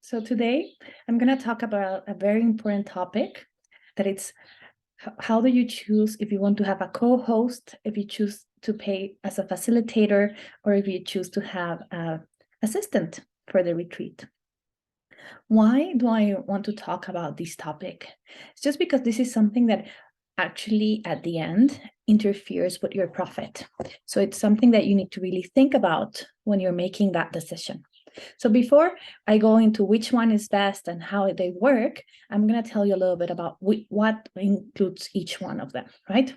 So today I'm going to talk about a very important topic that it's how do you choose if you want to have a co-host, if you choose to pay as a facilitator, or if you choose to have an assistant for the retreat. Why do I want to talk about this topic? It's just because this is something that actually at the end interferes with your profit. So it's something that you need to really think about when you're making that decision. So before I go into which one is best and how they work, I'm going to tell you a little bit about what includes each one of them, right?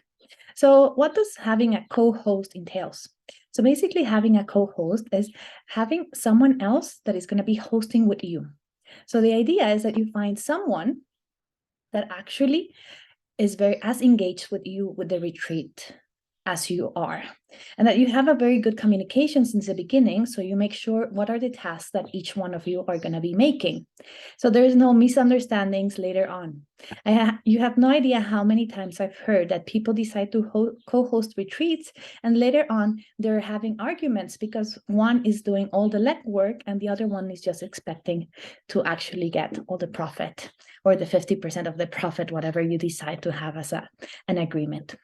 So what does having a co-host entails? So basically having a co-host is having someone else that is going to be hosting with you. So the idea is that you find someone that actually is very as engaged with you with the retreat as you are, and that you have a very good communication since the beginning, so you make sure what are the tasks that each one of you are going to be making, so there is no misunderstandings later on. You have no idea how many times I've heard that people decide to co-host retreats, and later on they're having arguments because one is doing all the legwork and the other one is just expecting to actually get all the profit, or the 50% of the profit, whatever you decide to have as an agreement.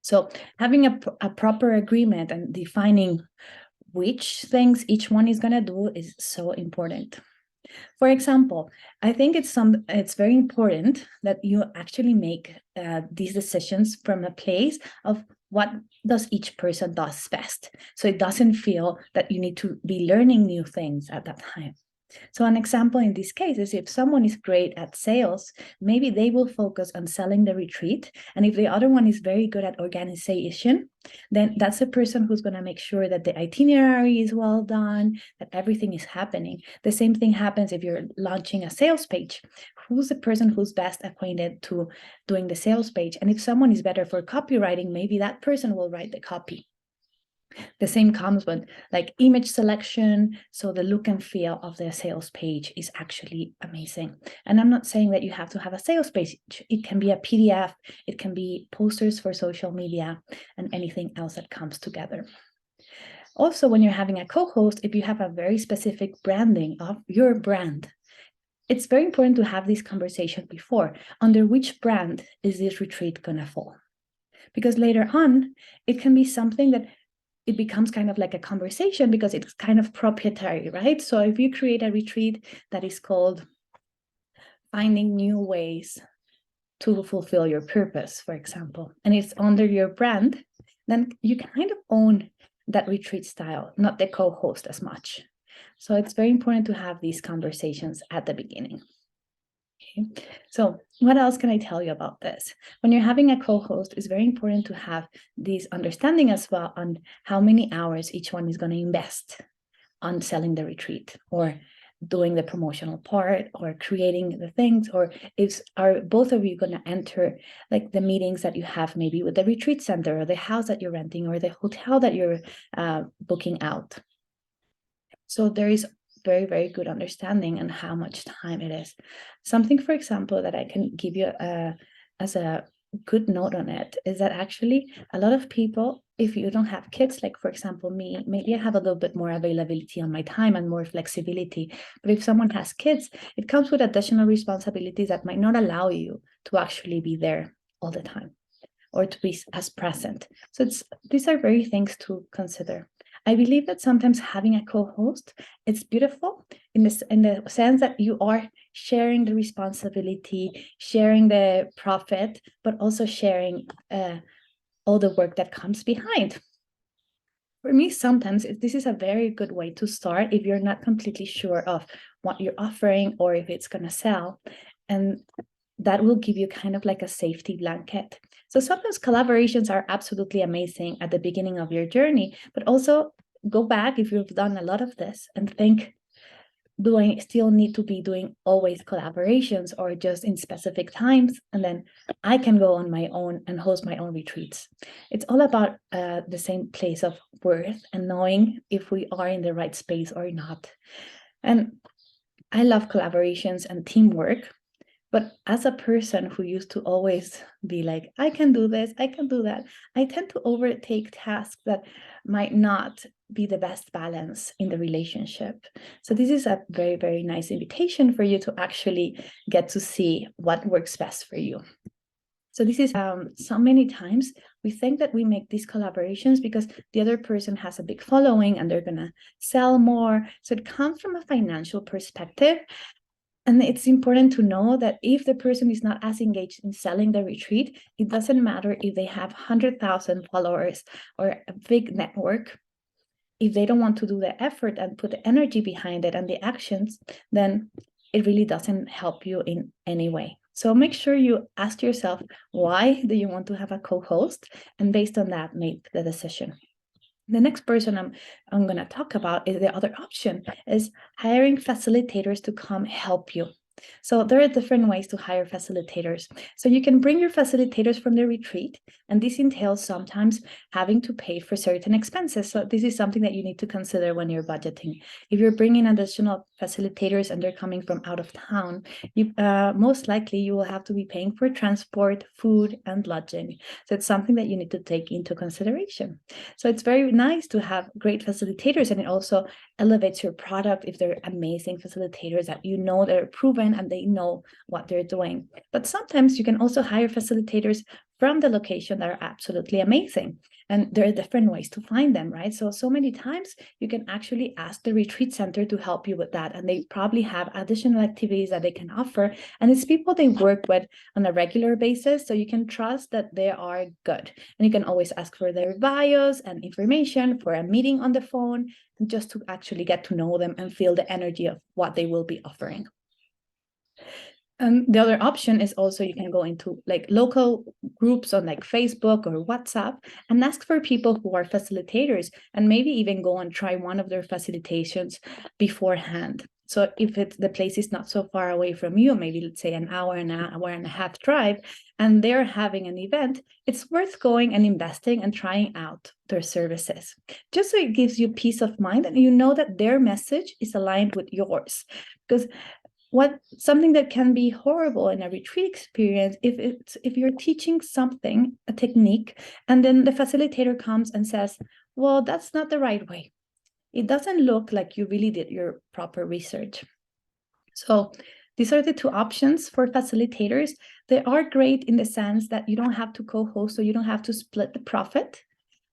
So having a proper agreement and defining which things each one is going to do is so important. For example, I think it's very important that you actually make these decisions from a place of what does each person does best. So it doesn't feel that you need to be learning new things at that time. So an example in this case is if someone is great at sales, maybe they will focus on selling the retreat. And if the other one is very good at organization, then that's a person who's going to make sure that the itinerary is well done, that everything is happening. The same thing happens if you're launching a sales page. Who's the person who's best acquainted to doing the sales page? And if someone is better for copywriting, maybe that person will write the copy. The same comes with like image selection. So the look and feel of the sales page is actually amazing. And I'm not saying that you have to have a sales page. It can be a PDF, it can be posters for social media, and anything else that comes together. Also, when you're having a co-host, if you have a very specific branding of your brand, it's very important to have this conversation before. Under which brand is this retreat going to fall? Because later on, it can be something that it becomes kind of like a conversation because it's kind of proprietary, right? So if you create a retreat that is called Finding New Ways to Fulfill Your Purpose, for example, and it's under your brand, then you kind of own that retreat style, not the co-host as much. So it's very important to have these conversations at the beginning. Okay. So what else can I tell you about this? When you're having a co-host, it's very important to have this understanding as well on how many hours each one is going to invest on selling the retreat, or doing the promotional part, or creating the things, or are both of you going to enter like the meetings that you have maybe with the retreat center, or the house that you're renting, or the hotel that you're booking out. So there is very, very good understanding on how much time it is. Something, for example, that I can give you as a good note on it is that actually a lot of people, if you don't have kids, like for example me, maybe I have a little bit more availability on my time and more flexibility. But if someone has kids, it comes with additional responsibilities that might not allow you to actually be there all the time or to be as present. So these are very things to consider. I believe that sometimes having a co-host, it's beautiful in the sense that you are sharing the responsibility, sharing the profit, but also sharing all the work that comes behind. For me, sometimes this is a very good way to start if you're not completely sure of what you're offering or if it's going to sell. And that will give you kind of like a safety blanket. So sometimes collaborations are absolutely amazing at the beginning of your journey, but also go back if you've done a lot of this and think, do I still need to be doing always collaborations or just in specific times? And then I can go on my own and host my own retreats. It's all about the same place of worth and knowing if we are in the right space or not. And I love collaborations and teamwork. But as a person who used to always be like, I can do this, I can do that, I tend to overtake tasks that might not be the best balance in the relationship. So this is a very, very nice invitation for you to actually get to see what works best for you. So this is so many times we think that we make these collaborations because the other person has a big following and they're going to sell more. So it comes from a financial perspective. And it's important to know that if the person is not as engaged in selling the retreat, it doesn't matter if they have 100,000 followers or a big network. If they don't want to do the effort and put the energy behind it and the actions, then it really doesn't help you in any way. So make sure you ask yourself, why do you want to have a co-host? And based on that, make the decision. The next person I'm going to talk about is the other option, is hiring facilitators to come help you. So there are different ways to hire facilitators. So you can bring your facilitators from the retreat, and this entails sometimes having to pay for certain expenses. So this is something that you need to consider when you're budgeting. If you're bringing additional facilitators and they're coming from out of town, you most likely you will have to be paying for transport, food, and lodging. So it's something that you need to take into consideration. So it's very nice to have great facilitators, and it also elevates your product if they're amazing facilitators that you know they're proven and they know what they're doing. But sometimes you can also hire facilitators from the location that are absolutely amazing. And there are different ways to find them, right? So many times you can actually ask the retreat center to help you with that. And they probably have additional activities that they can offer. And it's people they work with on a regular basis. So you can trust that they are good. And you can always ask for their bios and information for a meeting on the phone, just to actually get to know them and feel the energy of what they will be offering. And the other option is also you can go into like local groups on like Facebook or WhatsApp and ask for people who are facilitators, and maybe even go and try one of their facilitations beforehand. So if the place is not so far away from you, maybe let's say an hour and a half drive, and they're having an event, it's worth going and investing and trying out their services, just so it gives you peace of mind and you know that their message is aligned with yours. Because something that can be horrible in a retreat experience, if you're teaching something, a technique, and then the facilitator comes and says, well, that's not the right way. It doesn't look like you really did your proper research. So these are the two options for facilitators. They are great in the sense that you don't have to co-host, so you don't have to split the profit.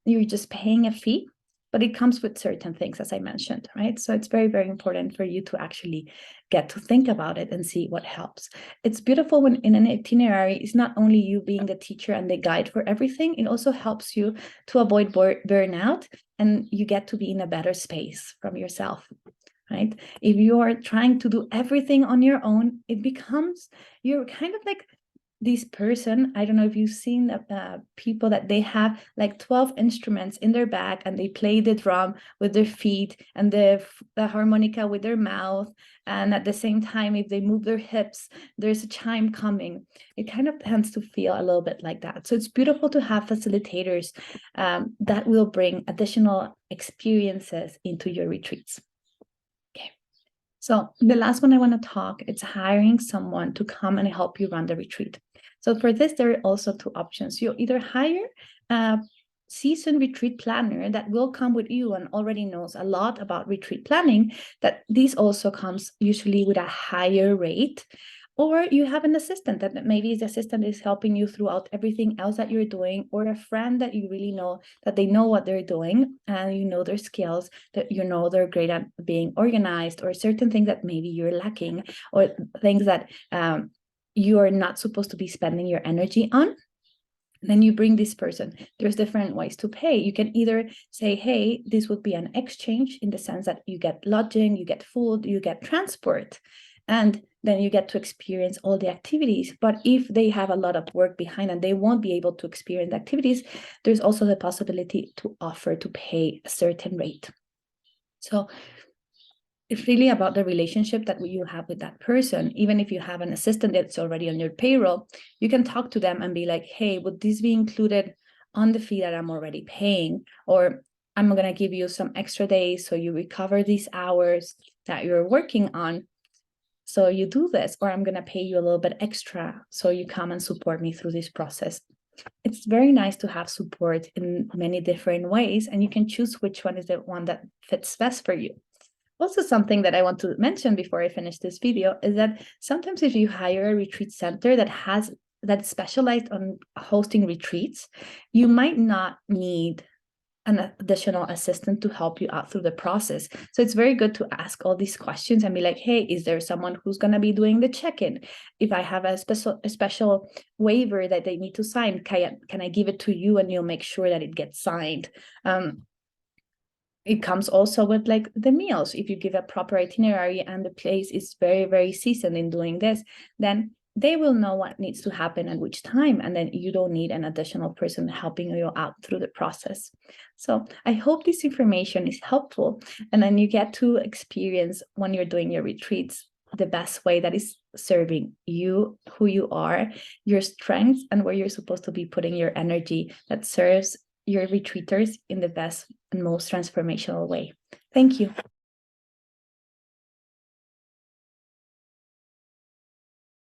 You're just paying a fee. But it comes with certain things, as I mentioned, right? So it's very, very important for you to actually get to think about it and see what helps. It's beautiful when in an itinerary, it's not only you being the teacher and the guide for everything, it also helps you to avoid burnout, and you get to be in a better space from yourself, right? If you are trying to do everything on your own, it becomes, you're kind of like this person. I don't know if you've seen people that they have like 12 instruments in their bag and they play the drum with their feet and the harmonica with their mouth. And at the same time, if they move their hips, there's a chime coming. It kind of tends to feel a little bit like that. So it's beautiful to have facilitators that will bring additional experiences into your retreats. Okay. So the last one I want to talk, it's hiring someone to come and help you run the retreat. So for this, there are also two options. You either hire a seasoned retreat planner that will come with you and already knows a lot about retreat planning, that this also comes usually with a higher rate. Or you have an assistant that maybe the assistant is helping you throughout everything else that you're doing, or a friend that you really know that they know what they're doing and you know their skills, that you know they're great at being organized, or certain things that maybe you're lacking, or things that you are not supposed to be spending your energy on. Then you bring this person. There's different ways to pay. You can either say, hey, this would be an exchange in the sense that you get lodging, you get food, you get transport, and then you get to experience all the activities. But if they have a lot of work behind and they won't be able to experience the activities, there's also the possibility to offer to pay a certain rate. So it's really about the relationship that you have with that person. Even if you have an assistant that's already on your payroll, you can talk to them and be like, hey, would this be included on the fee that I'm already paying? Or I'm going to give you some extra days so you recover these hours that you're working on. so you do this, or I'm going to pay you a little bit extra so you come and support me through this process. It's very nice to have support in many different ways, and you can choose which one is the one that fits best for you. Also, something that I want to mention before I finish this video is that sometimes if you hire a retreat center that's specialized on hosting retreats, you might not need an additional assistant to help you out through the process. So it's very good to ask all these questions and be like, hey, is there someone who's going to be doing the check-in? If I have a special waiver that they need to sign, can I give it to you and you'll make sure that it gets signed? It comes also with like the meals. If you give a proper itinerary and the place is very, very seasoned in doing this, then they will know what needs to happen at which time, and then you don't need an additional person helping you out through the process. So I hope this information is helpful, and then you get to experience when you're doing your retreats the best way that is serving you, who you are, your strengths, and where you're supposed to be putting your energy that serves your retreaters in the best and most transformational way. Thank you.